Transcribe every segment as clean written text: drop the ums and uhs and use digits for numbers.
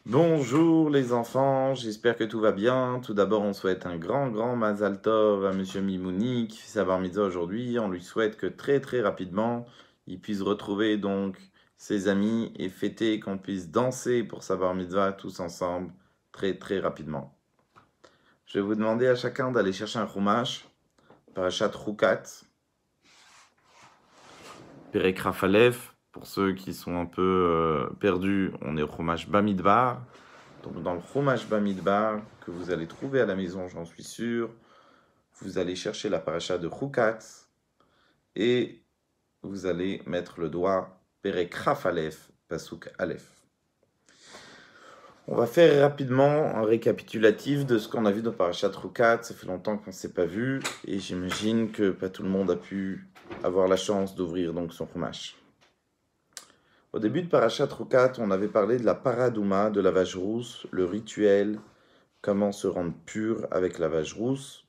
Bonjour les enfants, j'espère que tout va bien. Tout d'abord, on souhaite un grand Mazal Tov à Monsieur Mimouni qui fait sa bar mitzvah aujourd'hui. On lui souhaite que très rapidement, il puisse retrouver donc ses amis et fêter, qu'on puisse danser pour sa bar mitzvah tous ensemble très rapidement. Je vais vous demander à chacun d'aller chercher un chumash, Parashat Chukat, Perek Rafalev. Pour ceux qui sont un peu perdus, on est au chumash Bamidbar. Donc dans le Chumash Bamidbar que vous allez trouver à la maison, j'en suis sûr, vous allez chercher la paracha de Chukat et vous allez mettre le doigt Perek Raf Aleph, Pasuk Aleph. On va faire rapidement un récapitulatif de ce qu'on a vu dans Parashat Chukat. Ça fait longtemps qu'on ne s'est pas vu et j'imagine que pas tout le monde a pu avoir la chance d'ouvrir donc son Chumash. Au début de Parashat Chukat, on avait parlé de la paradouma, de la vache rousse, le rituel, comment se rendre pur avec la vache rousse,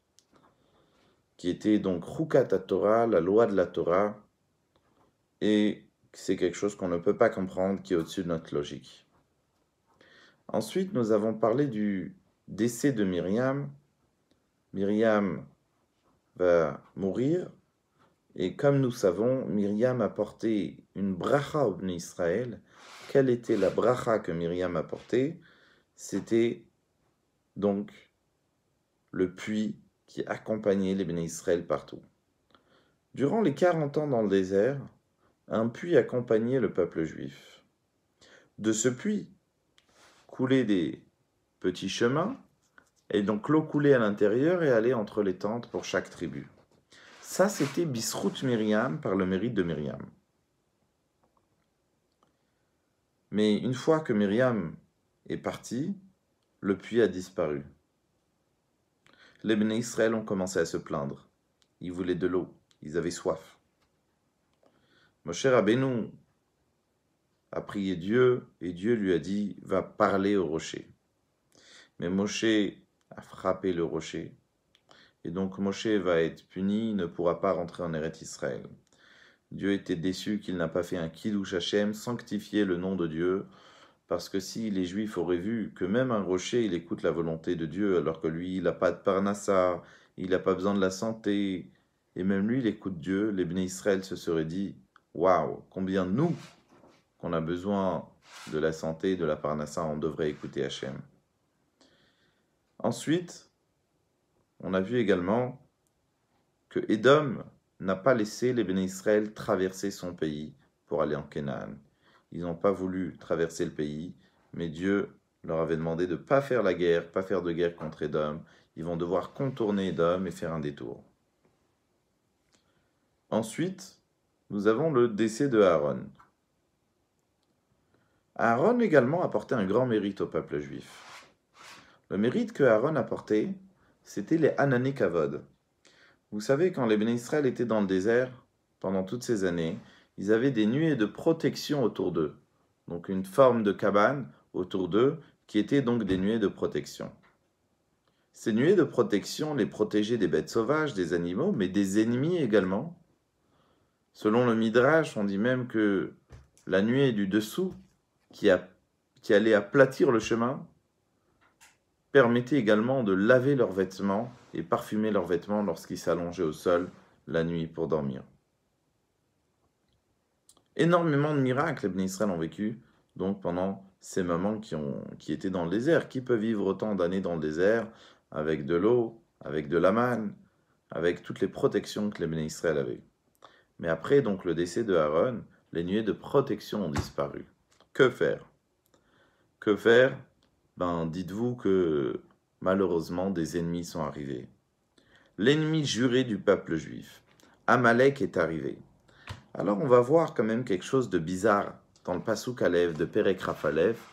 qui était donc Chukat Torah, la loi de la Torah, et c'est quelque chose qu'on ne peut pas comprendre, qui est au-dessus de notre logique. Ensuite, nous avons parlé du décès de Myriam. Myriam va mourir, et comme nous savons, Myriam a porté une bracha au Bnei Israël. Quelle était la bracha que Myriam a portée? C'était donc le puits qui accompagnait les Bnei Israël partout. Durant les 40 ans dans le désert, un puits accompagnait le peuple juif. De ce puits coulaient des petits chemins, et donc l'eau coulait à l'intérieur et allait entre les tentes pour chaque tribu. Ça, c'était Bisrout Myriam, par le mérite de Myriam. Mais une fois que Myriam est partie, le puits a disparu. Les Bnei Israël ont commencé à se plaindre. Ils voulaient de l'eau, ils avaient soif. Moshe Rabbeinu a prié Dieu, et Dieu lui a dit, va parler au rocher. Mais Moshe a frappé le rocher, et donc Moshe va être puni, il ne pourra pas rentrer en Eretz Israël. Dieu était déçu qu'il n'a pas fait un Kiddush Hashem, sanctifier le nom de Dieu, parce que si les Juifs auraient vu que même un rocher, il écoute la volonté de Dieu, alors que lui, il n'a pas de parnassa, il n'a pas besoin de la santé, et même lui, il écoute Dieu, les Bnei Israël se seraient dit, waouh, combien nous, qu'on a besoin de la santé, de la parnassa, on devrait écouter Hachem. Ensuite, on a vu également que Édom n'a pas laissé les Béné Israël traverser son pays pour aller en Canaan. Ils n'ont pas voulu traverser le pays, mais Dieu leur avait demandé de ne pas faire la guerre, pas faire de guerre contre Édom. Ils vont devoir contourner Édom et faire un détour. Ensuite, nous avons le décès de Aaron. Aaron également a apporté un grand mérite au peuple juif. Le mérite que Aaron a porté, c'était les Hanané Kavod. Vous savez, quand les Béné Israël étaient dans le désert, pendant toutes ces années, ils avaient des nuées de protection autour d'eux. Donc une forme de cabane autour d'eux, qui étaient donc des nuées de protection. Ces nuées de protection les protégeaient des bêtes sauvages, des animaux, mais des ennemis également. Selon le Midrash, on dit même que la nuée du dessous, qui allait aplatir le chemin, permettait également de laver leurs vêtements et parfumer leurs vêtements lorsqu'ils s'allongeaient au sol la nuit pour dormir. Énormément de miracles les Bnei Israël ont vécu donc pendant ces moments qui étaient dans le désert. Qui peut vivre autant d'années dans le désert avec de l'eau, avec de la manne, avec toutes les protections que les Bnei Israël avaient? Mais après donc le décès de Aaron, les nuées de protection ont disparu. Que faire? Que faire? Dites-vous que malheureusement des ennemis sont arrivés. L'ennemi juré du peuple juif, Amalek, est arrivé. Alors on va voir quand même quelque chose de bizarre dans le Pasuk Aleph de Perek Raf Aleph.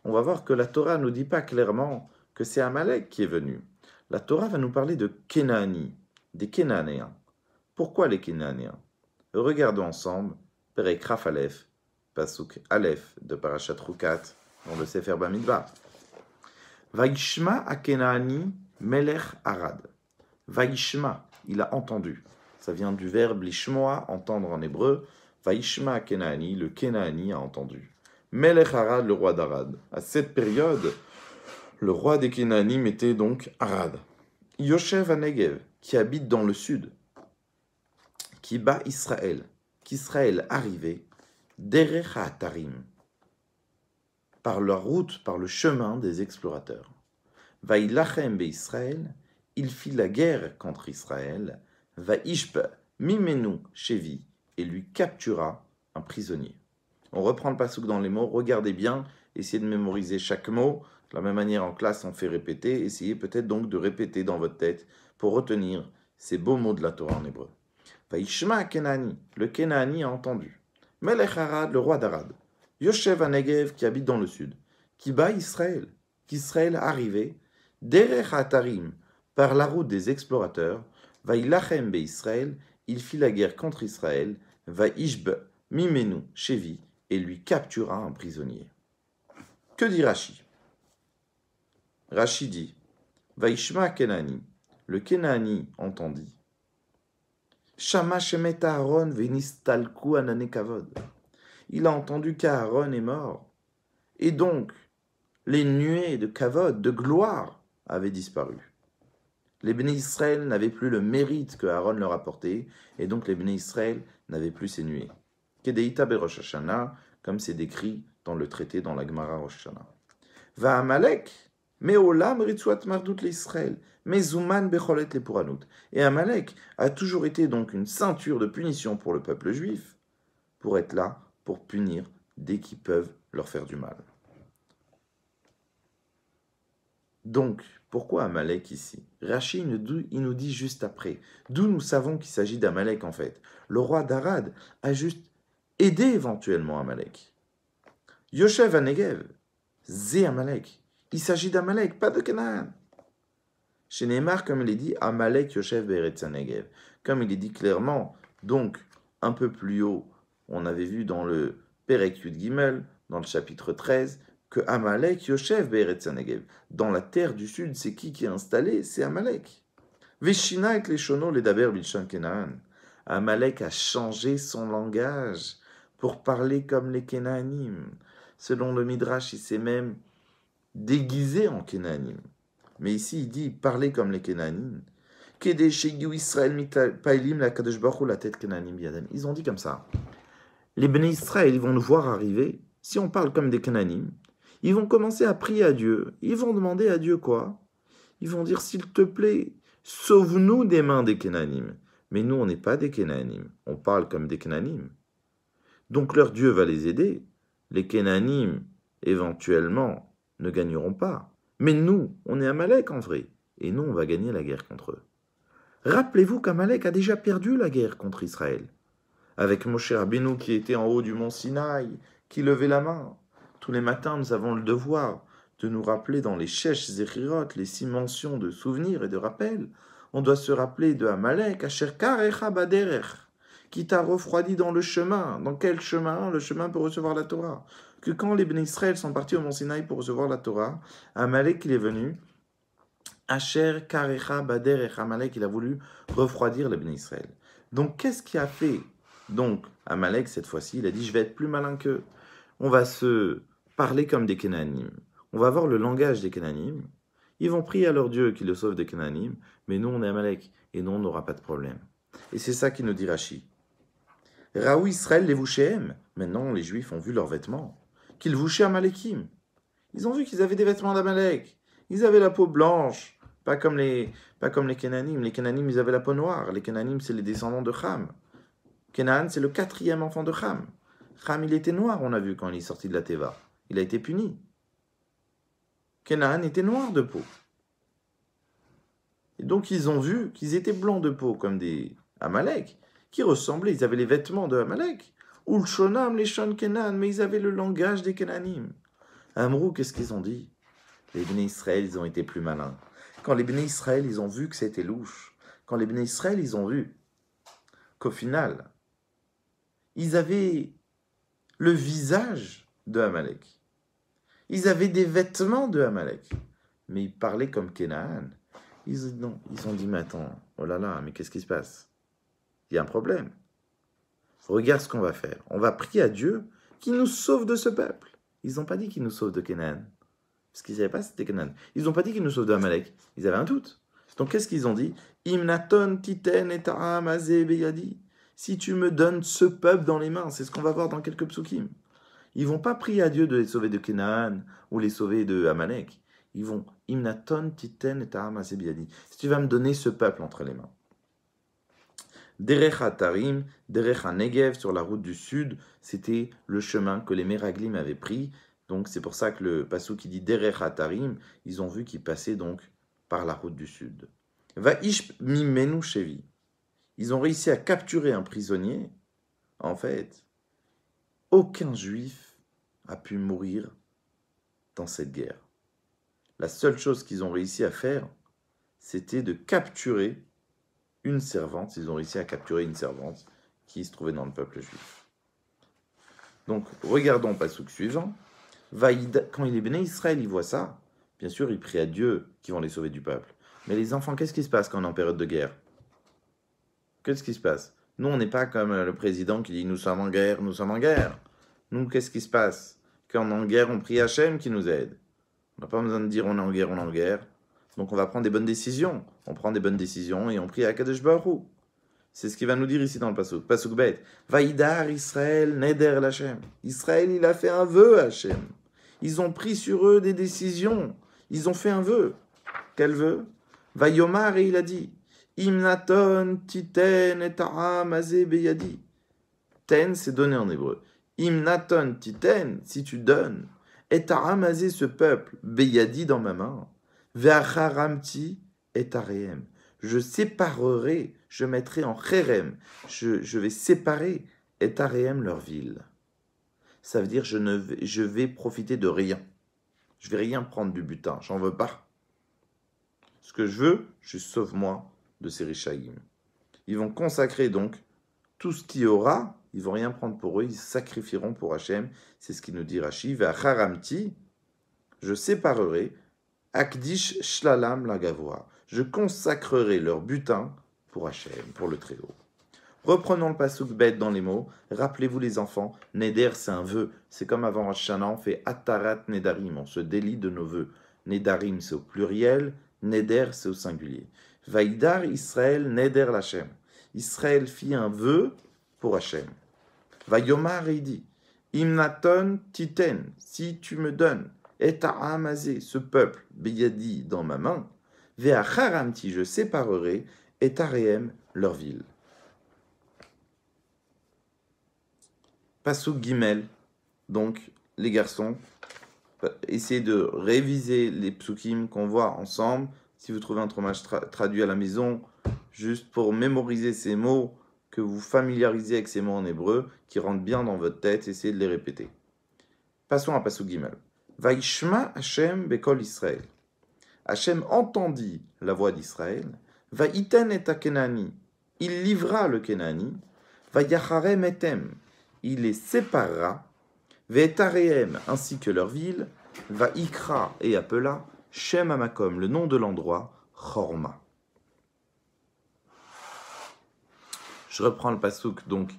On va voir que la Torah ne nous dit pas clairement que c'est Amalek qui est venu. La Torah va nous parler de Kénaani, des Kénanéens. Pourquoi les Kénanéens? Regardons ensemble Perek Raf Aleph, Pasuk Aleph de Parashat Chukat dans le Sefer Bamidbar. Vaishma Akenaani Melech Arad. Vaishma, il a entendu. Ça vient du verbe lishmoa, entendre en hébreu. Vaishma Kenaani, le Kenaani a entendu. Melech Arad, le roi d'Arad. À cette période, le roi des Kénanim était donc Arad. Yoshev Negev, qui habite dans le sud, qui bat Israël, qu'Israël arrivait, Derech Atarim, par la route, par le chemin des explorateurs. Vaïlachem be Israël, il fit la guerre contre Israël, Vaishp mimenu chevi, et lui captura un prisonnier. On reprend le passouk dans les mots, regardez bien, essayez de mémoriser chaque mot. De la même manière en classe on fait répéter, essayez peut-être donc de répéter dans votre tête pour retenir ces beaux mots de la Torah en hébreu. Vaishma Kenani, le Kenani a entendu. Melech Arad, le roi d'Arad. Yoshev Negev, qui habite dans le sud. Qui bat Israël, qu'Israël arrivait. Derech Atarim, par la route des explorateurs. Vaïlachem be Israël, il fit la guerre contre Israël. Vaishb mimenu chevi, et lui captura un prisonnier. Que dit Rashi? Rashi dit, Vaishma Kenani, le Kenani entendit, Shama shemet Aaron venistalku anane kavod. Il a entendu qu'Aaron est mort, et donc les nuées de kavod, de gloire, avaient disparu. Les béné Israël n'avaient plus le mérite que Aaron leur apportait, et donc les béné Israël n'avaient plus ces nuées. Kedeita be Rosh Hashanah, comme c'est décrit dans le traité dans la Gemara Rosh Hashanah. Va Amalek, me'olam ritzuat mardut l'Israël, mezuman becholet le puranut. Et Amalek a toujours été donc une ceinture de punition pour le peuple juif, pour être là, pour punir dès qu'ils peuvent leur faire du mal. Donc, pourquoi Amalek ici? Rashi il nous dit juste après, d'où nous savons qu'il s'agit d'Amalek en fait. Le roi d'Arad a juste aidé éventuellement Amalek. Yoshev Negev, Zé Amalek. Il s'agit d'Amalek, pas de Canaan. Chez Neymar, comme il est dit, Amalek Yoshev Be'eretz Negev. Comme il est dit clairement, donc un peu plus haut, on avait vu dans le Perek Yud Gimel, dans le chapitre 13, que Amalek Yoshev Be'eretz Negev. Dans la terre du sud, c'est qui est installé? C'est Amalek. Veshina et Leshono les Daber Bilshan Kenaan. Amalek a changé son langage pour parler comme les Kenaanim. Selon le Midrash, il s'est même déguisé en Kenaanim. Mais ici, il dit parler comme les Kenaanim. Ils ont dit comme ça. Les Béné Israël, ils vont nous voir arriver. Si on parle comme des Kenaanim, ils vont commencer à prier à Dieu. Ils vont demander à Dieu quoi? Ils vont dire, s'il te plaît, sauve-nous des mains des Kenaanim. Mais nous, on n'est pas des Kenaanim. On parle comme des Kenaanim. Donc leur Dieu va les aider. Les Kenaanim, éventuellement, ne gagneront pas. Mais nous, on est Amalek en vrai. Et nous, on va gagner la guerre contre eux. Rappelez-vous qu'Amalek a déjà perdu la guerre contre Israël. Avec Moshe Rabbeinu qui était en haut du mont Sinaï, qui levait la main. Tous les matins, nous avons le devoir de nous rappeler dans les Shesh Zechirot, les 6 mentions de souvenirs et de rappels. On doit se rappeler de Amalek, Asher Karecha Baderech, qui t'a refroidi dans le chemin. Dans quel chemin? Le chemin pour recevoir la Torah. Que quand les Béné Israël sont partis au mont Sinaï pour recevoir la Torah, Amalek il est venu, Asher Karecha Baderech, Amalek il a voulu refroidir les Béné Israël. Donc qu'est-ce qui a fait? Donc Amalek cette fois-ci, il a dit je vais être plus malin qu'eux. On va se parler comme des Kenaanim. On va avoir le langage des Kenaanim. Ils vont prier à leur Dieu qui le sauve des Kenaanim, mais nous on est Amalek et nous on n'aura pas de problème. Et c'est ça qui nous dit Rashi. Raoui Israël les Vouchéem. Maintenant les Juifs ont vu leurs vêtements. Qu'ils vouchaient Amalekim. Ils ont vu qu'ils avaient des vêtements d'Amalek. Ils avaient la peau blanche, pas comme les Kenanim. Les Kenanim, ils avaient la peau noire. Les Kenanim, c'est les descendants de Cham. Kenan, c'est le 4e enfant de Cham. Cham, il était noir, on a vu quand il est sorti de la Teva. Il a été puni. Kenan était noir de peau. Et donc, ils ont vu qu'ils étaient blancs de peau, comme des Amalek, qui ressemblaient. Ils avaient les vêtements de Amalek. Ulshonam, les Shon Kenan, mais ils avaient le langage des Kenanim. Amrou, qu'est-ce qu'ils ont dit? Les Béné Israël, ils ont été plus malins. Quand les Béné Israël, ils ont vu que c'était louche, quand les Béné Israël, ils ont vu qu'au final, ils avaient le visage de Amalek. Ils avaient des vêtements de Amalek. Mais ils parlaient comme Kenaan. Ils ont dit, mais attends, oh là là, mais qu'est-ce qui se passe? Il y a un problème. Regarde ce qu'on va faire. On va prier à Dieu qui nous sauve de ce peuple. Ils n'ont pas dit qu'ils nous sauvent de Canaan. Parce qu'ils ne savaient pas c'était Canaan. Ils n'ont pas dit qu'ils nous sauvent de Amalek. Ils avaient un doute. Donc qu'est-ce qu'ils ont dit? Imnaton titen et ta'am azé beyadi. Si tu me donnes ce peuple dans les mains, c'est ce qu'on va voir dans quelques psukim. Ils vont pas prier à Dieu de les sauver de Canaan ou les sauver de Amalek. Ils vont Imnaton titen et ta'am azé beyadi. Si tu vas me donner ce peuple entre les mains. Derech HaTarim, Derech HaNegev, sur la route du sud, c'était le chemin que les Meraglim avaient pris. Donc c'est pour ça que le passage qui dit Derech HaTarim, ils ont vu qu'ils passaient donc par la route du sud. Va'ish mimenu shevi. Ils ont réussi à capturer un prisonnier. En fait, aucun juif a pu mourir dans cette guerre. La seule chose qu'ils ont réussi à faire, c'était de capturer une servante. Ils ont réussi à capturer une servante qui se trouvait dans le peuple juif. Donc, regardons le passouk suivant. Quand il est béni Israël, il voit ça. Bien sûr, il prie à Dieu qui vont les sauver du peuple. Mais les enfants, qu'est-ce qui se passe quand on est en période de guerre? Qu'est-ce qui se passe? Nous, on n'est pas comme le président qui dit « Nous sommes en guerre, nous sommes en guerre ». Nous, qu'est-ce qui se passe? Quand on est en guerre, on prie Hachem qui nous aide. On n'a pas besoin de dire « On est en guerre, on est en guerre ». Donc, on va prendre des bonnes décisions. On prend des bonnes décisions et on prie à Kadesh Baruch Hu. C'est ce qu'il va nous dire ici dans le pasuk. Pasuk bet. Vaïdar Israël neder l'Hachem. Israël, il a fait un vœu à Hachem. Ils ont pris sur eux des décisions. Ils ont fait un vœu. Quel vœu? Vayomar, et il a dit Imnaton titen et ta'am azé beyadi. Ten, c'est donné en hébreu. Imnaton titen, si tu donnes, et ta'am azé, ce peuple, beyadi, dans ma main. Ve'acharamti et tareem. Je séparerai, je mettrai en chérem, je vais séparer et tareem leur ville. Ça veut dire je vais profiter de rien. Je vais rien prendre du butin, j'en veux pas. Ce que je veux, je sauve-moi de ces richaïm. Ils vont consacrer donc tout ce qu'il y aura, ils vont rien prendre pour eux, ils sacrifieront pour Hachem. C'est ce qu'il nous dit Rashi. Ve'acharamti, je séparerai, akdish shlalam lagavoa. Je consacrerai leur butin pour Hachem, pour le Très-Haut. Reprenons le pasuk bête dans les mots. Rappelez-vous les enfants, Neder c'est un vœu. C'est comme avant Rosh Hashanah, on fait Atarat Nedarim, on se délie de nos vœux. Nedarim c'est au pluriel, Neder c'est au singulier. Vaïdar Israël Neder l'Hachem. Israël fit un vœu pour Hachem. Vayomar il dit, Imnaton titen, si tu me donnes, et ta'amazé, ce peuple, beyadi dans ma main, ve'acharamti, je séparerai, et tareem, leur ville. Pasuk Gimel, donc les garçons, essayez de réviser les psukim qu'on voit ensemble. Si vous trouvez un trommage traduit à la maison, juste pour mémoriser ces mots, que vous familiarisez avec ces mots en hébreu, qui rentrent bien dans votre tête, essayez de les répéter. Passons à Pasuk Gimel. Vaishma Hashem bekol Israël. Hashem entendit la voix d'Israël. Vaïten et Kenani. Il livra le Kenani. Vayacharem etem. Il les séparera. Ve'etareem ainsi que leur ville. Vaikra et appela Shem Amakom, le nom de l'endroit, Chorma. Je reprends le pasuk donc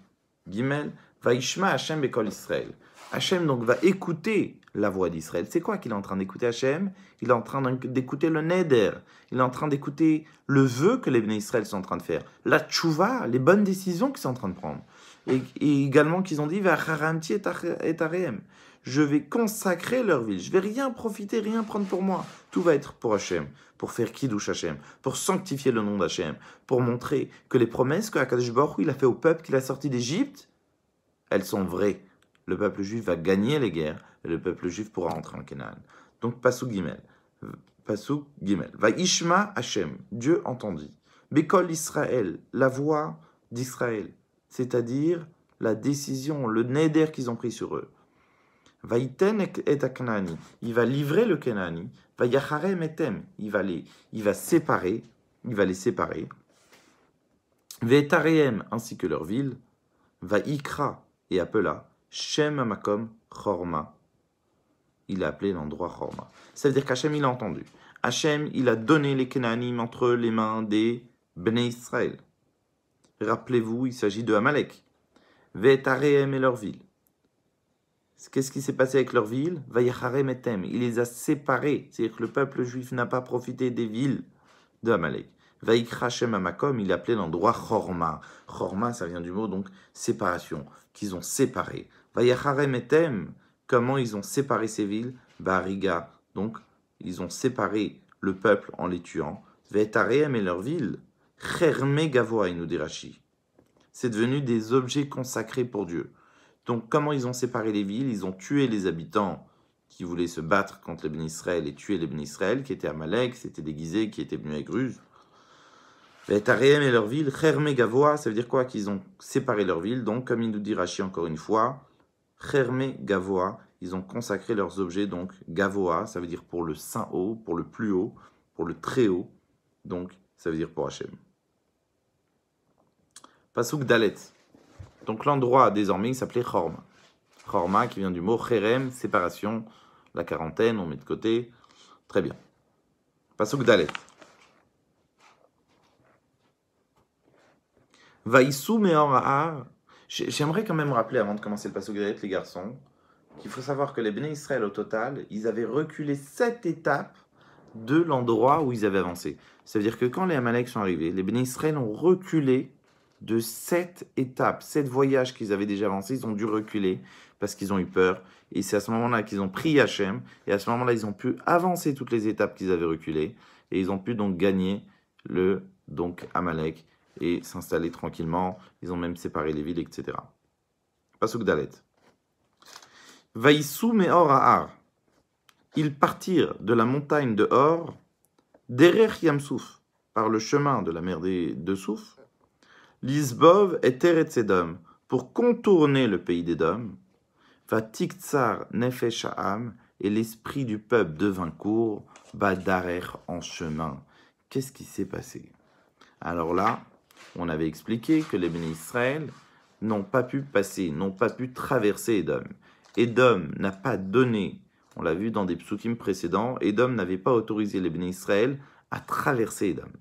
Gimel. Vaishma Hashem bekol Israël. Hachem donc va écouter la voix d'Israël. C'est quoi qu'il est en train d'écouter Hachem? Il est en train d'écouter le Neder. Il est en train d'écouter le vœu que les Bnei Israël sont en train de faire. La tchouva, les bonnes décisions qu'ils sont en train de prendre. Et également qu'ils ont dit Vacharamti et Tareem. Je vais consacrer leur ville. Je vais rien profiter, rien prendre pour moi. Tout va être pour Hachem, pour faire Kiddush Hachem, pour sanctifier le nom d'Hachem, pour montrer que les promesses que Hakadosh Baruch Hu il a fait au peuple qu'il a sorti d'Égypte, elles sont vraies. Le peuple juif va gagner les guerres et le peuple juif pourra entrer en Canaan. Donc, Pasuk Gimel. Pasuk Gimel. Vaishma Hashem. Dieu entendit. Bekol Israël. La voix d'Israël. C'est-à-dire la décision, le neder qu'ils ont pris sur eux. Vaïten et Kanani. Il va livrer le Kanani. Vayacharem etem. Il va les séparer. Ve'etareem ainsi que leur ville. Vaikra et appela Shem Amakom Chorma. Il a appelé l'endroit Chorma. Ça veut dire qu'Hachem, il a entendu. Hachem, il a donné les Kenanim entre les mains des Bnei Israël. Rappelez-vous, il s'agit de Amalek. Ve'etareem et leur ville. Qu'est-ce qui s'est passé avec leur ville? Vayacharem etem. Il les a séparés. C'est-à-dire que le peuple juif n'a pas profité des villes de Amalek. Vaikra Shem Amakom, il appelait l'endroit Chorma. Chorma, ça vient du mot donc séparation, qu'ils ont séparé. Vayacharem etem, comment ils ont séparé ces villes? Bariga, donc ils ont séparé le peuple en les tuant. Ve'etareem et leur ville. Cherme Gavoa, il nous dit Rashi. C'est devenu des objets consacrés pour Dieu. Donc, comment ils ont séparé les villes? Ils ont tué les habitants qui voulaient se battre contre les Béni Israël et tuer les Béni Israël, qui étaient à Malek, qui s'étaient déguisés, qui étaient venus avec ruse. Taréem et leur ville, Cherme Gavoa, ça veut dire quoi? Qu'ils ont séparé leur ville. Donc, comme il nous dit Rashi encore une fois, Cherme Gavoa, ils ont consacré leurs objets. Donc, Gavoa, ça veut dire pour le saint haut, pour le plus haut, pour le très haut. Donc, ça veut dire pour Hachem. Pasuk Dalet. Donc l'endroit désormais il s'appelait Chorma. Chorma qui vient du mot Cherem, séparation, la quarantaine, on met de côté. Très bien. Pasuk Dalet. Vaïsou Meor Ha'ar. J'aimerais quand même rappeler avant de commencer le Pasuk Dalet, les garçons, qu'il faut savoir que les Béné Israël au total, ils avaient reculé 7 étapes de l'endroit où ils avaient avancé. Ça veut dire que quand les Amalek sont arrivés, les Béné Israël ont reculé de 7 étapes, 7 voyages qu'ils avaient déjà avancés, ils ont dû reculer parce qu'ils ont eu peur. Et c'est à ce moment-là qu'ils ont pris Hachem. Et à ce moment-là, ils ont pu avancer toutes les étapes qu'ils avaient reculées. Et ils ont pu donc gagner le Amalek et s'installer tranquillement. Ils ont même séparé les villes, etc. Pasuk Dalet. Vaïsou Meor Ha'ar. Ils partirent de la montagne de Hor, derrière Yamsouf, par le chemin de la mer de Souf, Lisbov et Teretz Edom, pour contourner le pays d'Édom, va Tiktsar Nefesh Ha'am, et l'esprit du peuple devint court, Badarer en chemin. Qu'est-ce qui s'est passé? Alors là, on avait expliqué que les Béné Israël n'ont pas pu passer, n'ont pas pu traverser Édom. Édom n'a pas donné, on l'a vu dans des psukim précédents, Édom n'avait pas autorisé les Béné Israël à traverser Édom.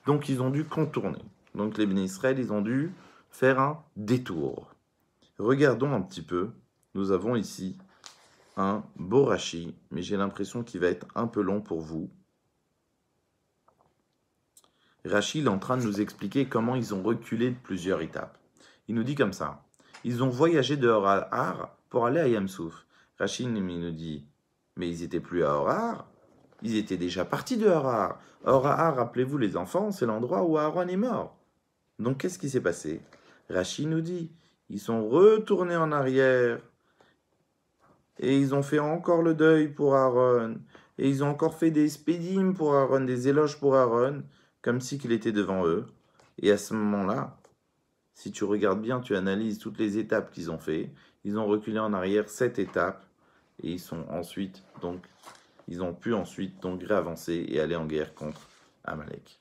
Donc ils ont dû contourner. Donc les Béné Israël, ils ont dû faire un détour. Regardons un petit peu. Nous avons ici un beau Rashi, mais j'ai l'impression qu'il va être un peu long pour vous. Rashi est en train de nous expliquer comment ils ont reculé de plusieurs étapes. Il nous dit comme ça. Ils ont voyagé de Hor Ha'ar pour aller à Yamsouf. Rashi nous dit, mais ils n'étaient plus à Hor Ha'ar. Ils étaient déjà partis de Hor Ha'ar. Hor Ha'ar, rappelez-vous les enfants, c'est l'endroit où Aaron est mort. Donc, qu'est-ce qui s'est passé? Rashi nous dit, ils sont retournés en arrière et ils ont fait encore le deuil pour Aaron et ils ont encore fait des spédimes pour Aaron, des éloges pour Aaron, comme si qu'il était devant eux. Et à ce moment-là, si tu regardes bien, tu analyses toutes les étapes qu'ils ont fait, ils ont reculé en arrière 7 étapes et ils ont pu ensuite donc réavancer et aller en guerre contre Amalek.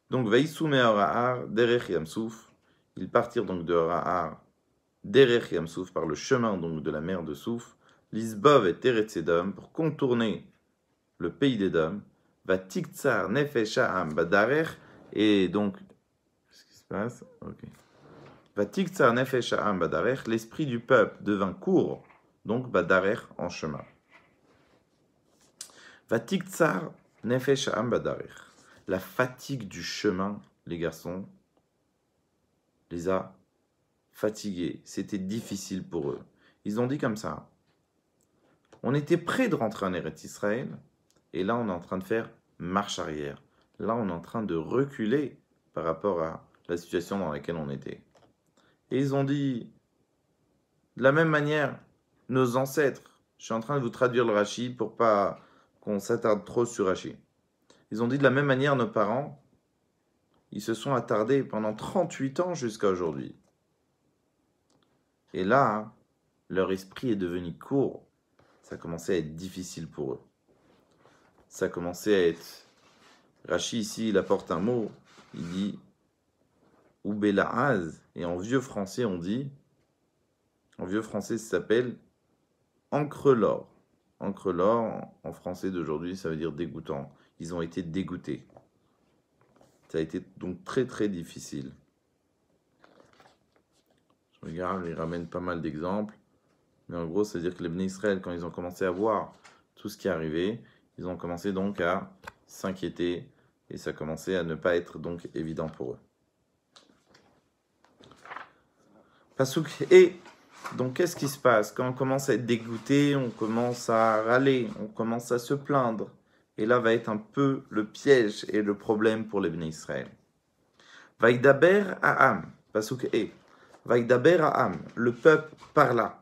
Donc, Vaïsou Meor Ha'ar, derech Yamsouf, ils partirent donc de Hor Ha'ar, derech Yamsouf, par le chemin donc de la mer de Souf, Lisbov et Teretz Edom, pour contourner le pays d'Édom, va Tiktsar Nefesh Ha'am Badarech, et donc, qu'est-ce qui se passe? Ok. Va Tiktsar Nefesh Ha'am Badarech, l'esprit du peuple devint court, donc Badarech en chemin. Va Tiktsar Nefesh Ha'am Badarech. La fatigue du chemin, les garçons, les a fatigués. C'était difficile pour eux. Ils ont dit comme ça. On était près de rentrer en Eretz Israël, et là on est en train de faire marche arrière. Là on est en train de reculer par rapport à la situation dans laquelle on était. Et ils ont dit, de la même manière, nos ancêtres, je suis en train de vous traduire le Rashi pour pas qu'on s'attarde trop sur Rashi. Ils ont dit de la même manière, nos parents, ils se sont attardés pendant 38 ans jusqu'à aujourd'hui. Et là, leur esprit est devenu court. Ça commençait à être difficile pour eux. Ça commençait à être... Rashi ici, il apporte un mot. Il dit Oubelaaz. Et en vieux français, on dit... En vieux français, ça s'appelle encre l'or. Encre l'or, en français d'aujourd'hui, ça veut dire dégoûtant. Ils ont été dégoûtés. Ça a été donc très très difficile. Je regarde, il ramène pas mal d'exemples. Mais en gros, c'est-à-dire que les Bnei Israël, quand ils ont commencé à voir tout ce qui arrivait, ils ont commencé donc à s'inquiéter et ça commençait à ne pas être donc évident pour eux. Pasouk. Et donc, qu'est-ce qui se passe? Quand on commence à être dégoûté, on commence à râler, on commence à se plaindre. Et là va être un peu le piège et le problème pour les Bnei Israël. Vaïdaber Ha'am, Pasouk. Et Vaïdaber Ha'am, le peuple parla.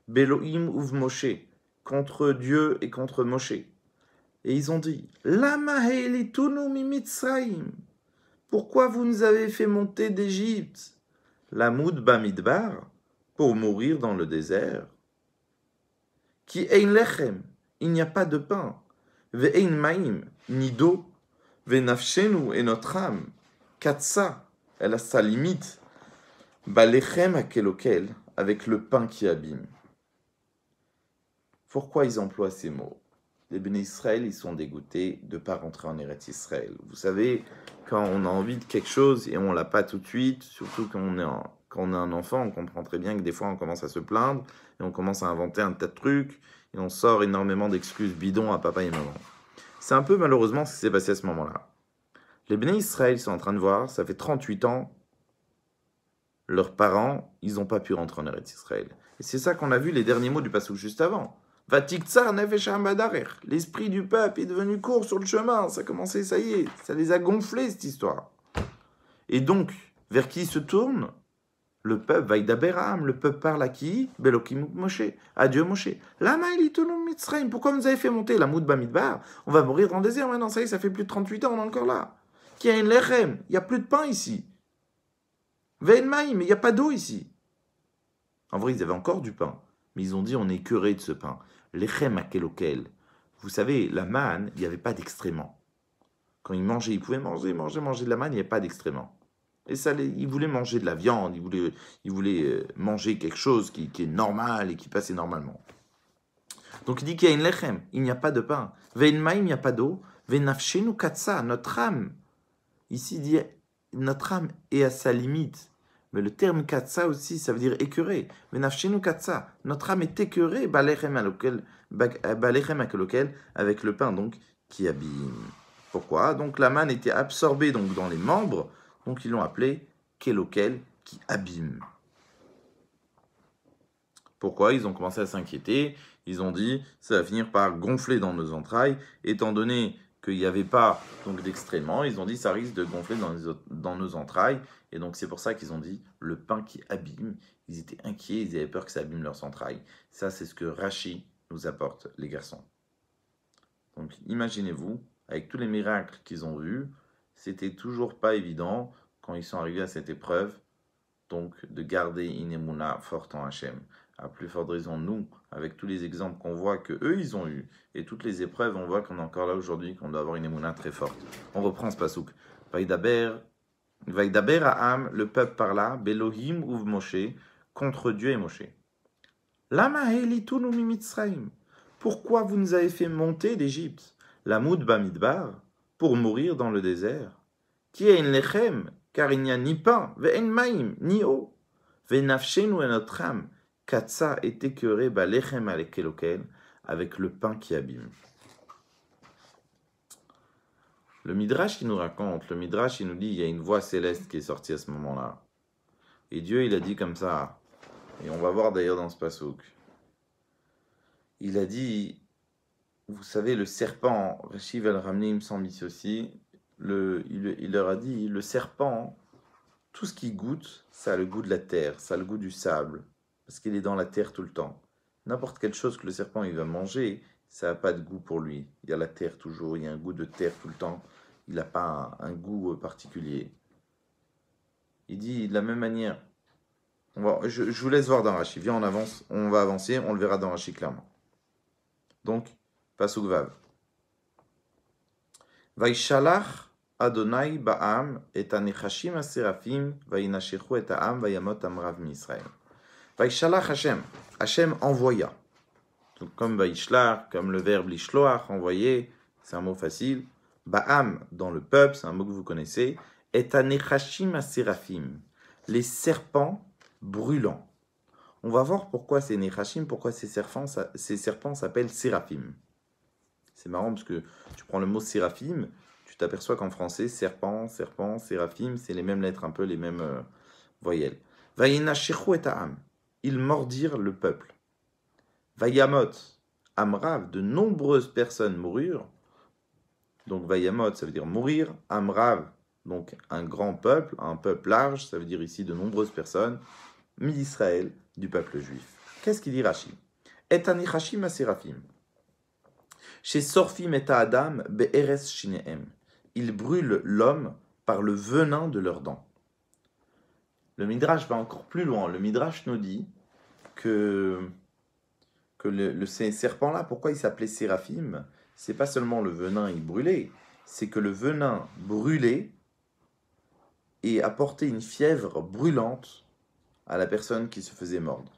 Beloïm uv Moshe, contre Dieu et contre Moshe. Et ils ont dit, Lama he'elitunu mimitzraim, pourquoi vous nous avez fait monter d'Égypte? Lamoud bamidbar, pour mourir dans le désert. Ki ein lechem, il n'y a pas de pain. Ve ein maim, ni d'eau. Ve nafshenu, et notre âme. Katsa, elle a sa limite. Balechem akelokel, avec le pain qui abîme. Pourquoi ils emploient ces mots? Les Béné Israël, ils sont dégoûtés de ne pas rentrer en Eretz Israël. Vous savez, quand on a envie de quelque chose et on ne l'a pas tout de suite, surtout quand on est un enfant, on comprend très bien que des fois on commence à se plaindre et on commence à inventer un tas de trucs et on sort énormément d'excuses bidons à papa et maman. C'est un peu malheureusement ce qui s'est passé à ce moment-là. Les Béné Israël sont en train de voir, ça fait 38 ans, leurs parents, ils n'ont pas pu rentrer en Eretz Israël. Et c'est ça qu'on a vu les derniers mots du passage juste avant. L'esprit du peuple est devenu court sur le chemin. Ça a commencé, ça y est, ça les a gonflés cette histoire. Et donc, vers qui se tourne? Le peuple, Vaïdaberam, le peuple parle à qui? Belokim Moshe, à Dieu Moshe. Lama elitunu mitzrayim, pourquoi vous nous avez fait monter la moud bamidbar? On va mourir dans le désert maintenant, ça y est, ça fait plus de 38 ans, on est encore là. Qui a une lechem, il n'y a plus de pain ici. Ve'en maïm, il n'y a pas d'eau ici. En vrai, ils avaient encore du pain, mais ils ont dit on est écœuré de ce pain. Lechem akelokel. Vous savez, la manne, il n'y avait pas d'extréments. Quand ils mangeaient, ils pouvaient manger de la manne, il n'y avait pas d'extréments. Et ça, ils voulaient manger de la viande, ils voulaient manger quelque chose qui est normal et qui passait normalement. Donc il dit qu'il y a une lechem, il n'y a pas de pain. Ve'en maïm, il n'y a pas d'eau. Ve'nafshenu katsa, notre âme. Ici, il dit notre âme est à sa limite. Mais le terme katsa aussi, ça veut dire écœuré. Ve'nafshenu katsa, notre âme est écœurée, balechem akelokel, avec le pain donc qui abîme. Pourquoi? Donc la manne était absorbée donc dans les membres, donc ils l'ont appelé kelokel, qui abîme. Pourquoi? Ils ont commencé à s'inquiéter. Ils ont dit, ça va finir par gonfler dans nos entrailles, étant donné qu'il n'y avait pas donc d'extréments, ils ont dit ça risque de gonfler dans nos entrailles, et donc c'est pour ça qu'ils ont dit le pain qui abîme. Ils étaient inquiets, ils avaient peur que ça abîme leurs entrailles. Ça, c'est ce que Rashi nous apporte, les garçons. Donc imaginez-vous, avec tous les miracles qu'ils ont vus, c'était toujours pas évident quand ils sont arrivés à cette épreuve, donc de garder une émouna forte en Hachem. À plus forte raison, nous, avec tous les exemples qu'on voit que eux ils ont eu, et toutes les épreuves, on voit qu'on est encore là aujourd'hui, qu'on doit avoir une émouna très forte. On reprend ce pasouk. Vaïdaber Ha'am, le peuple parla, Belohim uv Moshe, contre Dieu et Moshe. Lama he'elitunu mimitzraim, pourquoi vous nous avez fait monter d'Égypte? Lamoud bamidbar, pour mourir dans le désert. Qui est une lechem, car il n'y a ni pain, ve'en maïm, ni eau. Ve'nafshenu et notre âme. Katsa est écœuré, balechem akelokel, avec le pain qui abîme. Le Midrash qui nous raconte, le Midrash il nous dit il y a une voix céleste qui est sortie à ce moment-là. Et Dieu il a dit comme ça, et on va voir d'ailleurs dans ce pasouk. Il a dit, vous savez le serpent, Rashi va le ramener, il me semble ici aussi, il leur a dit, le serpent, tout ce qui goûte, ça a le goût de la terre, ça a le goût du sable. Parce qu'il est dans la terre tout le temps. N'importe quelle chose que le serpent il va manger, ça n'a pas de goût pour lui. Il y a la terre toujours, il y a un goût de terre tout le temps. Il n'a pas un goût particulier. Il dit de la même manière. Je vous laisse voir dans Rashi. Viens, on avance, on va avancer, on le verra dans Rashi clairement. Donc, Pasuk Vav. Vaishalach Adonai ba'am et anechashim aserafim vainashechu et ha'am vayamot amrav mi-Israël. Vaishalach Hashem. Hashem envoya. Donc, comme Vaishlach, comme le verbe lishloach, envoyer, c'est un mot facile. Ba'am, dans le peuple, c'est un mot que vous connaissez. Et anechashim aserafim. Les serpents brûlants. On va voir pourquoi ces Nechashim, pourquoi ces serpents s'appellent Séraphim. C'est marrant parce que tu prends le mot Séraphim, tu t'aperçois qu'en français, serpent, Séraphim, c'est les mêmes lettres, un peu les mêmes voyelles. Vayinashechu et ha'am. Ils mordirent le peuple. Vayamot, Amrav, de nombreuses personnes moururent. Donc Vayamot, ça veut dire mourir. Amrav, donc un grand peuple, un peuple large, ça veut dire ici de nombreuses personnes. Mi-Israël, du peuple juif. Qu'est-ce qu'il dit Rashi? Et anichashim aseraphim. Chez Sorfim et Adam, be'eres shinehem. Ils brûlent l'homme par le venin de leurs dents. Le Midrash va encore plus loin. Le Midrash nous dit que ces serpents-là, pourquoi ils s'appelaient séraphim? C'est pas seulement le venin il brûlait, c'est que le venin brûlait et apportait une fièvre brûlante à la personne qui se faisait mordre.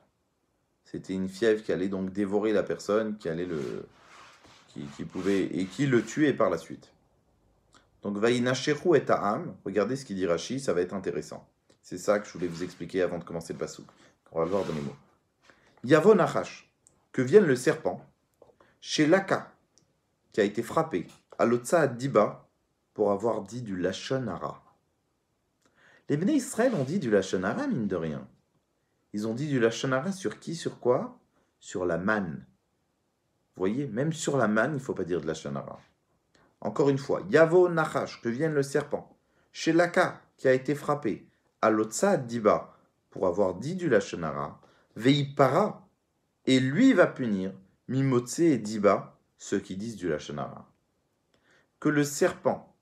C'était une fièvre qui allait donc dévorer la personne, qui pouvait et qui le tuait par la suite. Donc Vayinashechu et ha'am, regardez ce qu'il dit Rashi, ça va être intéressant. C'est ça que je voulais vous expliquer avant de commencer le pasouk. On va le voir dans les mots. Yavo Nachash, que vienne le serpent, chez Laka, qui a été frappé, à l'Otsa Diba, pour avoir dit du Lachon Hara. Les Bnei Israël ont dit du Lachon Hara, mine de rien. Ils ont dit du Lachon Hara sur qui, sur quoi? Sur la manne. Vous voyez, même sur la manne, il ne faut pas dire de Lachon Hara. Encore une fois, Yavo Nachash, que vienne le serpent, chez Laka, qui a été frappé, à l'Otsa Diba, pour avoir dit du Lachon Hara, Veipara, et lui va punir, Mimotse et Diba, ceux qui disent du Lachon Hara. Que le serpent,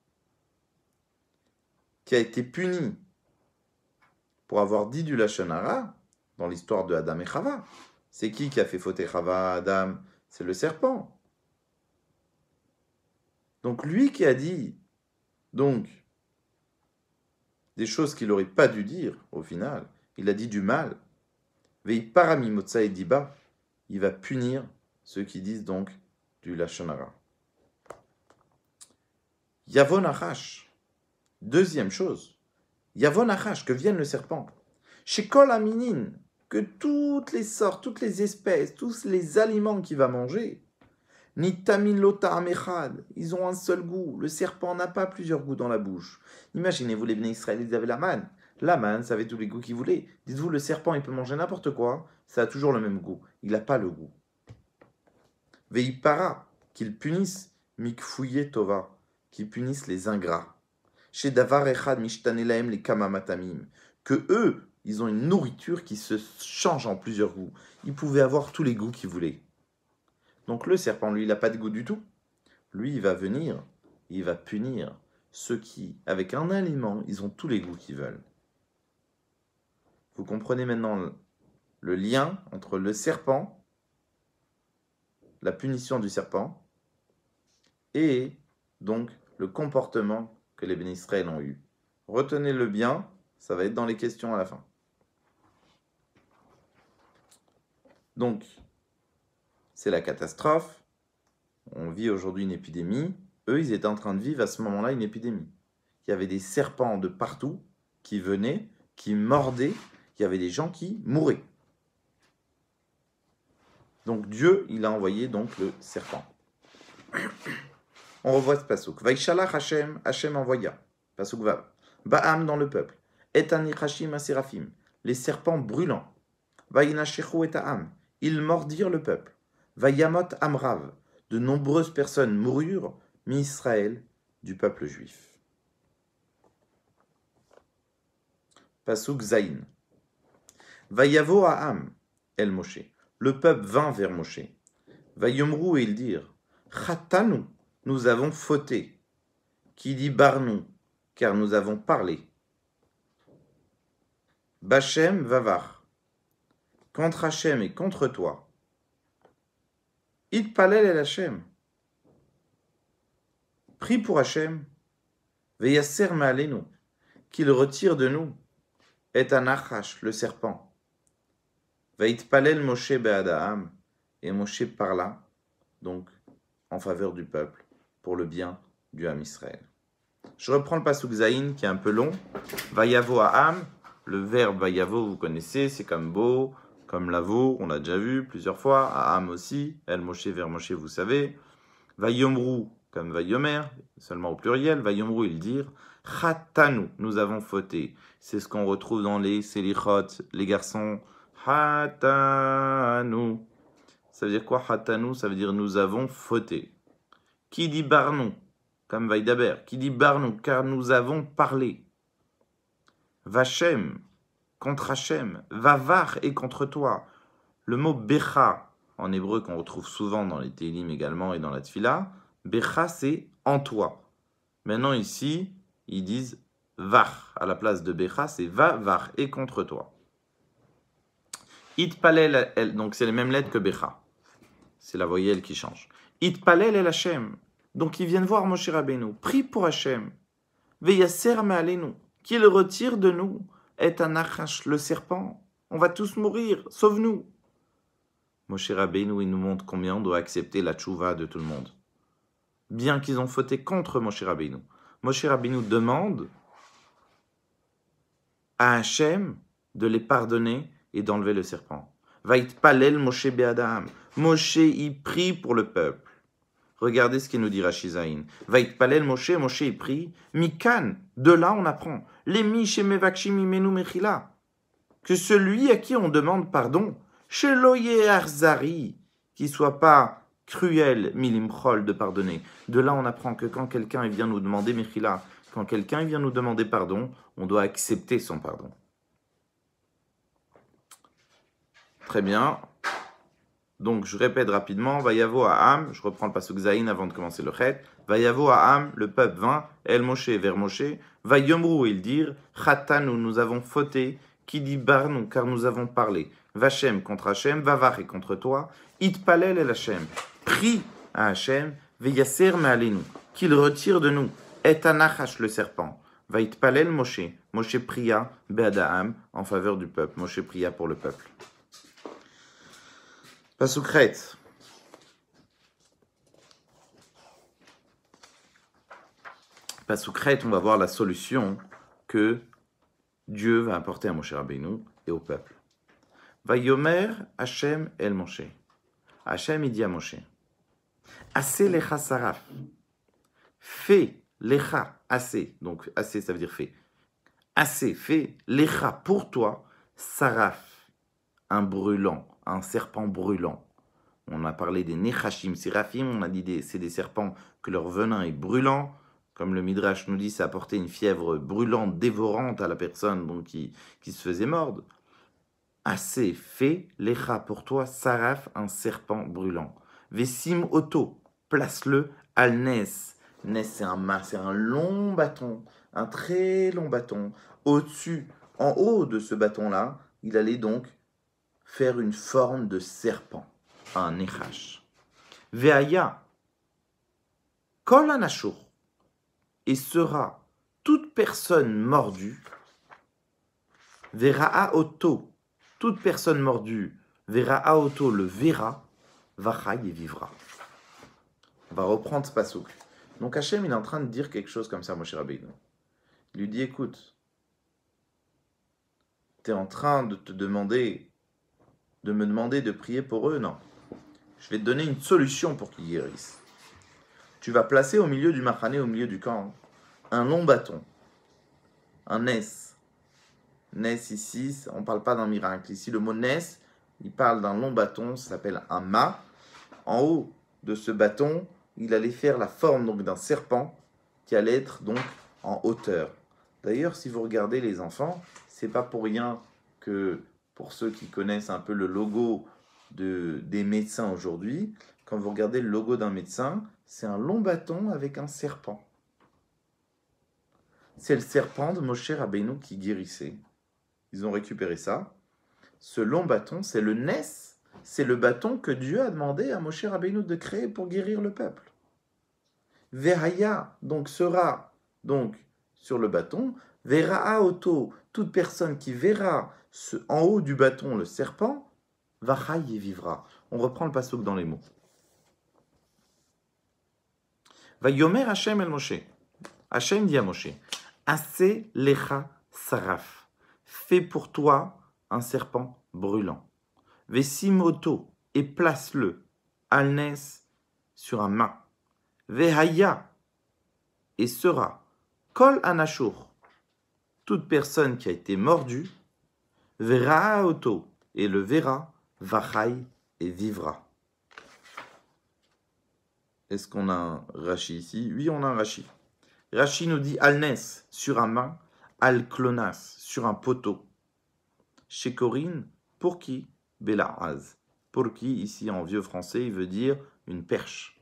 qui a été puni pour avoir dit du Lachon Hara, dans l'histoire de Adam et Chava, c'est qui a fait fauter Chava à Adam? C'est le serpent. Donc lui qui a dit donc des choses qu'il n'aurait pas dû dire au final, il a dit du mal. Veipara Mimotsa et Diba, il va punir ceux qui disent donc du Lachon Hara. Yavo Nachash. Deuxième chose. Yavo Nachash, que vienne le serpent. Chez Kol Aminin, que toutes les sortes, toutes les espèces, tous les aliments qu'il va manger, Nitamin Lota Amechad, ils ont un seul goût. Le serpent n'a pas plusieurs goûts dans la bouche. Imaginez-vous, les Bnei Israël, ils avaient la manne. La manne, ça avait tous les goûts qu'ils voulaient. Dites-vous, le serpent, il peut manger n'importe quoi, ça a toujours le même goût. Il n'a pas le goût. Veipara, qu'ils punissent, Mikfouye Tova, qu'ils punissent les ingrats. Chez Davar Echad Mishtanelaem les Kamamatamim, que eux, ils ont une nourriture qui se change en plusieurs goûts. Ils pouvaient avoir tous les goûts qu'ils voulaient. Donc le serpent, lui, il n'a pas de goût du tout. Lui, il va venir, il va punir ceux qui, avec un aliment, ils ont tous les goûts qu'ils veulent. Vous comprenez maintenant le lien entre le serpent, la punition du serpent, et donc le comportement que les Béné Israël ont eu. Retenez-le bien, ça va être dans les questions à la fin. Donc, c'est la catastrophe. On vit aujourd'hui une épidémie. Eux, ils étaient en train de vivre à ce moment-là une épidémie. Il y avait des serpents de partout qui venaient, qui mordaient. Il y avait des gens qui mouraient. Donc Dieu, il a envoyé donc le serpent. On revoit ce pasouk. Vaishalach Hashem, Hashem envoya. Pasouk Vav. Ba'am dans le peuple. Et anichashim aseraphim. Les serpents brûlants. Vainashechu et ha'am. Ils mordirent le peuple. Vayamot Amrav, de nombreuses personnes moururent, mi-Israël, du peuple juif. Pasuk Zayin. Vayavo Ha'am, El Moshe. Le peuple vint vers Moshe. Vayomru, et ils dirent, Chatanu, nous avons fauté. Qui dit Barnu, car nous avons parlé. Bachem Vavar, contre Hachem et contre toi. Itpalel el Hashem. Prie pour Hashem. Veyasser ma'alenu. Qu'il retire de nous. Et anachash, le serpent. Veitpalel Moshe be'adaham. Et Moshe parla, donc, en faveur du peuple, pour le bien du Ham Israël. Je reprends le pasuk Zayin, qui est un peu long. Vayavo ha'am. Le verbe vayavo, vous connaissez, c'est comme beau, comme Lavo, on l'a déjà vu plusieurs fois, Aham aussi, El Moshe vers Moshe, vous savez, Vayomru, comme Vayomer, seulement au pluriel, Vayomru, ils dirent, Chatanu, nous avons fauté. C'est ce qu'on retrouve dans les Selichot, les garçons, Hatanu. Ça veut dire quoi, Hatanu? Ça veut dire nous avons fauté. Qui dit Barnou, comme Vaïdaber, qui dit Barnou, car nous avons parlé. Vachem, contre Hachem, Vavar et contre toi. Le mot Becha, en hébreu, qu'on retrouve souvent dans les Télim également et dans la Tfila, Becha, c'est en toi. Maintenant, ici, ils disent Var. À la place de Becha, c'est Vavar et contre toi. Itpalel, donc c'est les mêmes lettres que Becha. C'est la voyelle qui change. Itpalel el Hachem. Donc ils viennent voir Moshe Rabbeinu. Prie pour Hachem. Veyaser me'alenu. Qu'il retire de nous. Et anachash, le serpent. On va tous mourir. Sauve-nous. Moshe Rabbeinu, il nous montre combien on doit accepter la tchouva de tout le monde. Bien qu'ils ont fauté contre Moshe Rabbeinu. Moshe Rabbeinu demande à Hachem de les pardonner et d'enlever le serpent. Vaïtpalel Moshe be'adam. Moshe y prie pour le peuple. Regardez ce qu'il nous dit Rachizaïn. Vaïtpalel Moshe, Moshe y prie. Mikan, de là on apprend. Lemi shemevakshim imenu mechila. Que celui à qui on demande pardon, sheloye arzari, qui soit pas cruel, milimchol, de pardonner. De là on apprend que quand quelqu'un vient nous demander mechila, quand quelqu'un vient nous demander pardon, on doit accepter son pardon. Très bien. Donc, je répète rapidement. Vayavo Aham, je reprends le pasuk Zayin avant de commencer le chet. Vayavo Aham, le peuple vint, El Moshe vers Moshe. Vayomru, ils dirent, Chatanu, nous avons fauté. Qui dit Barnou, car nous avons parlé. Vachem contre Hachem, Vavar et contre toi. Itpalel el Hachem. Prie à Hachem, Veyaser me'alenu, qu'il retire de nous. Et anachash, le serpent. Vaitpalel Moshe. Moshe pria, Be'adaham, en faveur du peuple. Moshe pria pour le peuple. Pasuk Chet. Pasuk Chet, on va voir la solution que Dieu va apporter à Moshe Rabbeinu et au peuple. Vayomer Hashem el Moshe. Hashem, il dit à Moshe, Assez lecha saraf. Fais lecha, assez. Donc, assez, ça veut dire fait. Assez, fais lecha pour toi, saraf, un brûlant, un serpent brûlant. On a parlé des nechashim, sérafim, on a dit c'est des serpents que leur venin est brûlant. Comme le Midrash nous dit, ça apportait une fièvre brûlante, dévorante à la personne donc qui se faisait mordre. Assez fait, lecha pour toi, saraf, un serpent brûlant. Vesim oto, place-le al nes. Nes, c'est un long bâton, un très long bâton. Au-dessus, en haut de ce bâton-là, il allait donc faire une forme de serpent, un nechash. Veaya, kol anashur, et sera toute personne mordue, Veraa auto, toute personne mordue, Veraa auto le verra, Vachai et vivra. On va reprendre ce pasuk. Donc Hachem, il est en train de dire quelque chose comme ça à Moshe Rabbeinu. Il lui dit, écoute, tu es en train de me demander de prier pour eux? Non. Je vais te donner une solution pour qu'ils guérissent. Tu vas placer au milieu du machané, au milieu du camp, un long bâton, un nes. Nes ici, on ne parle pas d'un miracle. Ici, le mot nes, il parle d'un long bâton, ça s'appelle un mât. En haut de ce bâton, il allait faire la forme donc d'un serpent qui allait être donc en hauteur. D'ailleurs, si vous regardez les enfants, c'est pas pour rien que pour ceux qui connaissent un peu le logo des médecins aujourd'hui, quand vous regardez le logo d'un médecin, c'est un long bâton avec un serpent. C'est le serpent de Moshe Rabbeinu qui guérissait. Ils ont récupéré ça. Ce long bâton, c'est le nes, c'est le bâton que Dieu a demandé à Moshe Rabbeinu de créer pour guérir le peuple. Veraya, donc sera donc sur le bâton. Veraa auto, toute personne qui verra en haut du bâton le serpent, Vachai et vivra. On reprend le pasuk dans les mots. Vayomer Hashem el Moshe. Hashem dit à Moshe, Assez lecha saraf. Fais pour toi un serpent brûlant. Vesimoto, et place-le, alnes, sur un mât. Vehaya, et sera, kol anashur, toute personne qui a été mordue, verra auto, et le verra, vachai, et vivra. Est-ce qu'on a un Rashi ici? Oui, on a un Rashi. Rashi nous dit alnes, sur un mât, al-klonas, sur un poteau. Chez Corinne, pour qui? Bela'az. Pour qui, ici en vieux français, il veut dire une perche.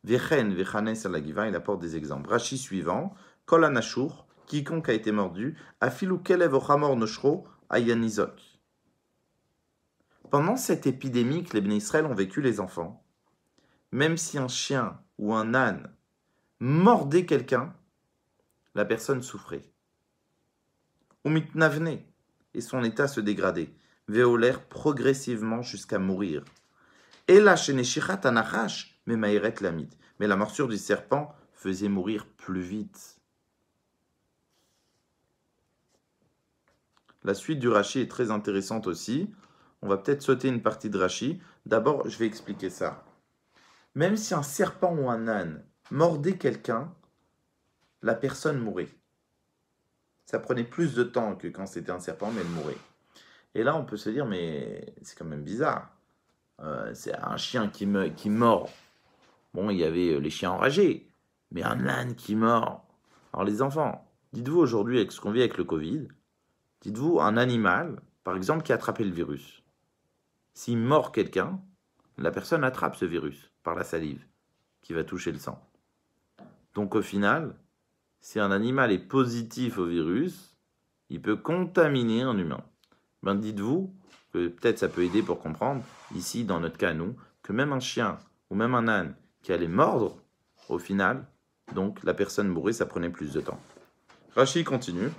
Vechen, vechanes alagiva, il apporte des exemples. Rashi suivant, kol anashur, quiconque a été mordu, afilu kelev ochamor noshro, ayanizok. Pendant cette épidémie que les Bnei Israël ont vécu les enfants, même si un chien ou un âne mordait quelqu'un, la personne souffrait. Umitnavne, et son état se dégradait. Veoler progressivement jusqu'à mourir. Et là, chez Neshirat Anachash, mais Maïret Lamit. Mais la morsure du serpent faisait mourir plus vite. La suite du Rashi est très intéressante aussi. On va peut-être sauter une partie de Rashi. D'abord, je vais expliquer ça. Même si un serpent ou un âne mordait quelqu'un, la personne mourait. Ça prenait plus de temps que quand c'était un serpent, mais elle mourait. Et là, on peut se dire, mais c'est quand même bizarre. C'est un chien qui mord. Bon, il y avait les chiens enragés, mais un âne qui mord. Alors les enfants, dites-vous aujourd'hui, avec ce qu'on vit avec le Covid, dites-vous un animal, par exemple, qui a attrapé le virus. S'il mord quelqu'un, la personne attrape ce virus par la salive qui va toucher le sang. Donc au final, si un animal est positif au virus, il peut contaminer un humain. Ben dites-vous que peut-être ça peut aider pour comprendre, ici dans notre cas nous, que même un chien ou même un âne qui allait mordre, au final, donc la personne mourrait, ça prenait plus de temps. Rashi continue.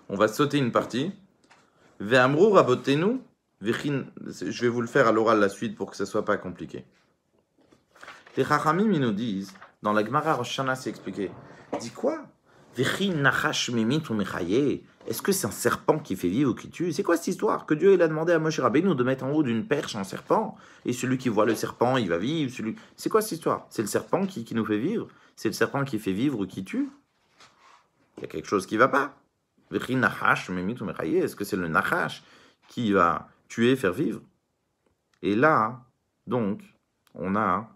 On va sauter une partie. Ve'amru rabotenu, je vais vous le faire à l'oral la suite pour que ça soit pas compliqué. Les Chachamim, ils nous disent, dans la Gemara Rosh Hashanah, c'est expliqué. Dis quoi? Est-ce que c'est un serpent qui fait vivre ou qui tue? C'est quoi cette histoire? Que Dieu il a demandé à Moshe Rabbeinu de mettre en haut d'une perche un serpent, et celui qui voit le serpent, il va vivre. C'est quoi cette histoire? C'est le serpent qui nous fait vivre? C'est le serpent qui fait vivre ou qui tue? Il y a quelque chose qui ne va pas. Est-ce que c'est le Nachash qui va tuer, faire vivre? Et là, donc, on a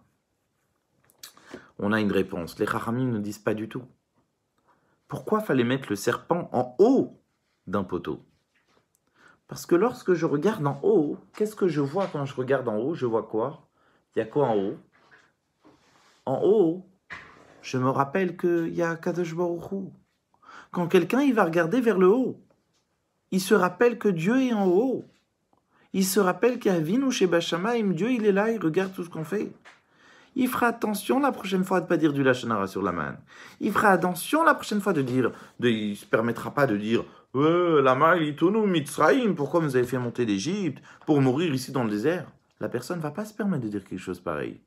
une réponse. Les Chachamim ne disent pas du tout. Pourquoi fallait mettre le serpent en haut d'un poteau? Parce que lorsque je regarde en haut, qu'est-ce que je vois quand je regarde en haut? Je vois quoi? Il y a quoi en haut? En haut, je me rappelle qu'il y a Kadosh Baruch Hu. Quand quelqu'un il va regarder vers le haut, il se rappelle que Dieu est en haut. Il se rappelle qu'il y a Avinu Sheba Shamayim, Dieu il est là, il regarde tout ce qu'on fait. Il fera attention la prochaine fois de ne pas dire du Lashon Hara sur la manne. Il fera attention la prochaine fois il ne se permettra pas de dire la manne, itonu Mitzrayim, pourquoi vous avez fait monter d'Égypte pour mourir ici dans le désert? La personne ne va pas se permettre de dire quelque chose pareil.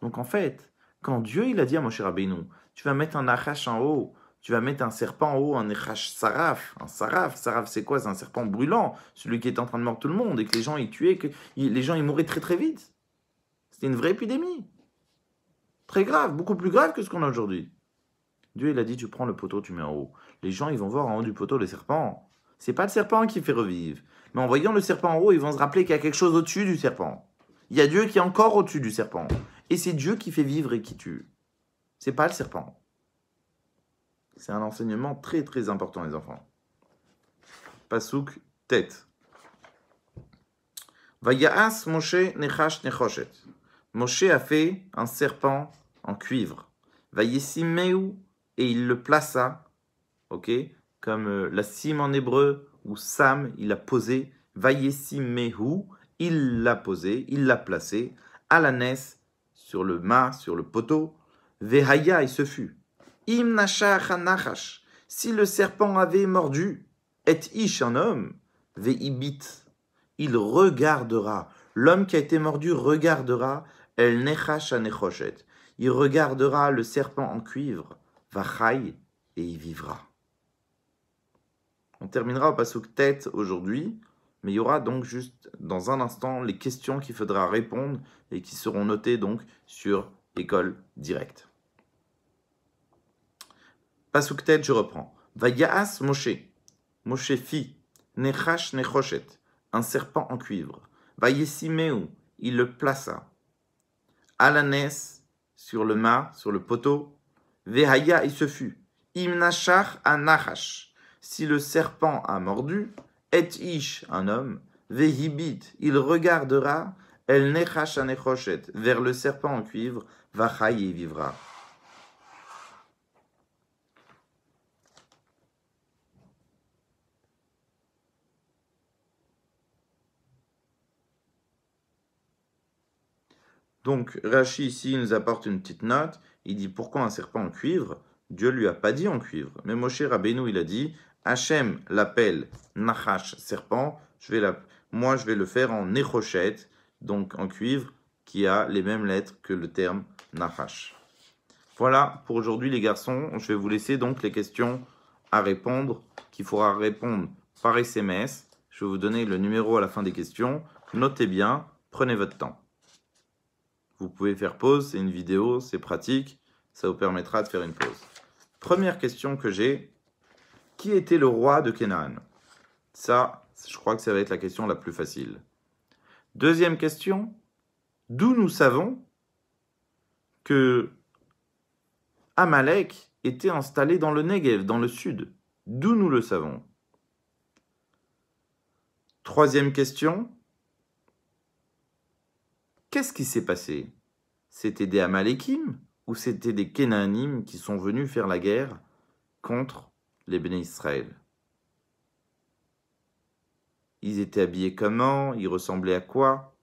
Donc en fait, quand Dieu il a dit à Moshe Rabbeinu, tu vas mettre un Nachash en haut, tu vas mettre un serpent en haut, un Nachash Saraf. Un Saraf, c'est quoi? C'est un serpent brûlant, celui qui est en train de mordre tout le monde et que les gens y tuaient, les gens y mouraient très très vite. C'était une vraie épidémie. Très grave, beaucoup plus grave que ce qu'on a aujourd'hui. Dieu, il a dit, tu prends le poteau, tu mets en haut. Les gens, ils vont voir en haut du poteau le serpent. C'est pas le serpent qui fait revivre. Mais en voyant le serpent en haut, ils vont se rappeler qu'il y a quelque chose au-dessus du serpent. Il y a Dieu qui est encore au-dessus du serpent. Et c'est Dieu qui fait vivre et qui tue. C'est pas le serpent. C'est un enseignement très très important, les enfants. Pasouk, tête. Vayaas Moshe nechash nechoshet. Moshe a fait un serpent en cuivre. Vayesimeu, et il le plaça, ok, comme la cime en hébreu, ou Sam, il a posé. Vayesimeu, il l'a posé, il l'a placé, à la nesse, sur le mât, sur le poteau. Vehaya, et ce fut. Im nashach anachash, si le serpent avait mordu, et ish un homme, veibit, il regardera. L'homme qui a été mordu regardera. El nechash anechoshet. Il regardera le serpent en cuivre. Vachai, et il vivra. On terminera au passouk tête aujourd'hui, mais il y aura donc juste dans un instant les questions qu'il faudra répondre et qui seront notées donc sur École Directe. Passouk tête, je reprends. Vayaas Moshe. Moshe fit Nechash Nechoshet, un serpent en cuivre. Vayesimeu, il le plaça. Alanes, sur le mât, sur le poteau. Vehaya, il se fut. Imnachar anachash, si le serpent a mordu. Et ish, un homme. Vehibit, il regardera. El nechash anechoshet, vers le serpent en cuivre. Vachai, et vivra. Donc, Rashi ici nous apporte une petite note. Il dit pourquoi un serpent en cuivre? Dieu lui a pas dit en cuivre. Mais Moshe Rabbeinu, il a dit Hachem l'appelle Nachash, serpent. Moi, je vais le faire en Nechoshet, donc en cuivre, qui a les mêmes lettres que le terme Nachash. Voilà pour aujourd'hui, les garçons. Je vais vous laisser donc les questions à répondre, qu'il faudra répondre par SMS. Je vais vous donner le numéro à la fin des questions. Notez bien, prenez votre temps. Vous pouvez faire pause, c'est une vidéo, c'est pratique, ça vous permettra de faire une pause. Première question que j'ai, qui était le roi de Canaan? Ça, je crois que ça va être la question la plus facile. Deuxième question, d'où nous savons que Amalek était installé dans le Negev, dans le sud? D'où nous le savons? Troisième question, qu'est-ce qui s'est passé? C'était des Amalekim ou c'était des Kénaanim qui sont venus faire la guerre contre les Béné Israël? Ils étaient habillés comment? Ils ressemblaient à quoi?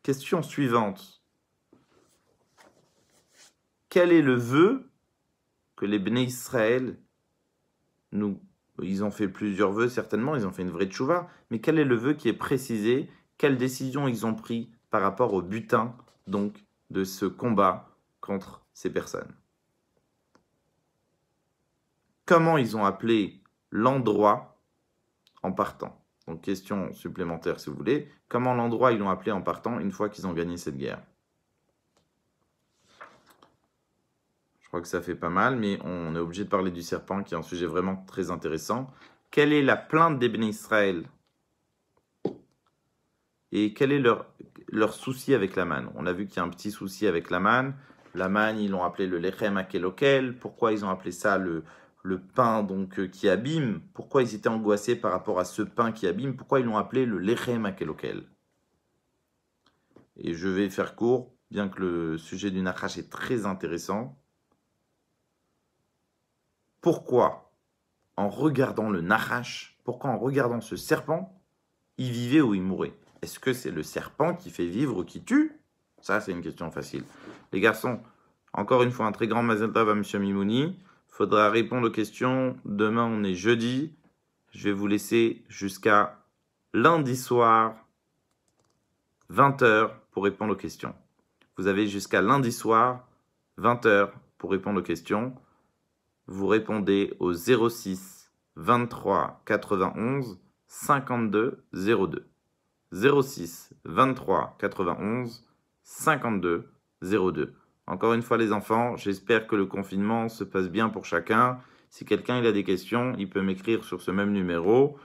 Question suivante. Quel est le vœu que les Béné Israël ils ont fait plusieurs vœux certainement, ils ont fait une vraie tchouva, mais quel est le vœu qui est précisé? Quelles décisions ils ont pris par rapport au butin donc de ce combat contre ces personnes? Comment ils ont appelé l'endroit en partant? Donc question supplémentaire si vous voulez. Comment l'endroit ils l'ont appelé en partant une fois qu'ils ont gagné cette guerre? Je crois que ça fait pas mal, mais on est obligé de parler du serpent qui est un sujet vraiment très intéressant. Quelle est la plainte des Béné Israël? Et quel est leur souci avec la manne? On a vu qu'il y a un petit souci avec la manne. La manne, ils l'ont appelé le lechem akelokel. Pourquoi ils ont appelé ça le pain donc qui abîme? Pourquoi ils étaient angoissés par rapport à ce pain qui abîme? Pourquoi ils l'ont appelé le lechem akelokel? Et je vais faire court, bien que le sujet du Nachash est très intéressant. Pourquoi, en regardant le Nachash, pourquoi en regardant ce serpent, il vivait ou il mourait? Est-ce que c'est le serpent qui fait vivre ou qui tue? Ça, c'est une question facile. Les garçons, encore une fois, un très grand mazel tov à M. Mimouni. Faudra répondre aux questions. Demain, on est jeudi. Je vais vous laisser jusqu'à lundi soir, 20h, pour répondre aux questions. Vous avez jusqu'à lundi soir, 20h, pour répondre aux questions. Vous répondez au 06 23 91 52 02. 06 23 91 52 02. Encore une fois les enfants, j'espère que le confinement se passe bien pour chacun. Si quelqu'un il a des questions, il peut m'écrire sur ce même numéro.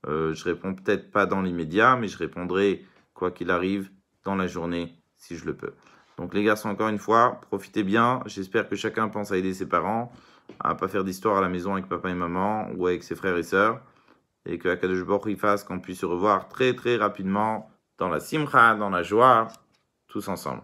Je réponds peut-être pas dans l'immédiat, mais je répondrai quoi qu'il arrive dans la journée si je le peux. Donc les garçons, encore une fois, profitez bien. J'espère que chacun pense à aider ses parents, à pas faire d'histoire à la maison avec papa et maman ou avec ses frères et sœurs. Et que Akadosh Baruch Hu fasse qu'on puisse se revoir très très rapidement dans la simcha, dans la joie, tous ensemble.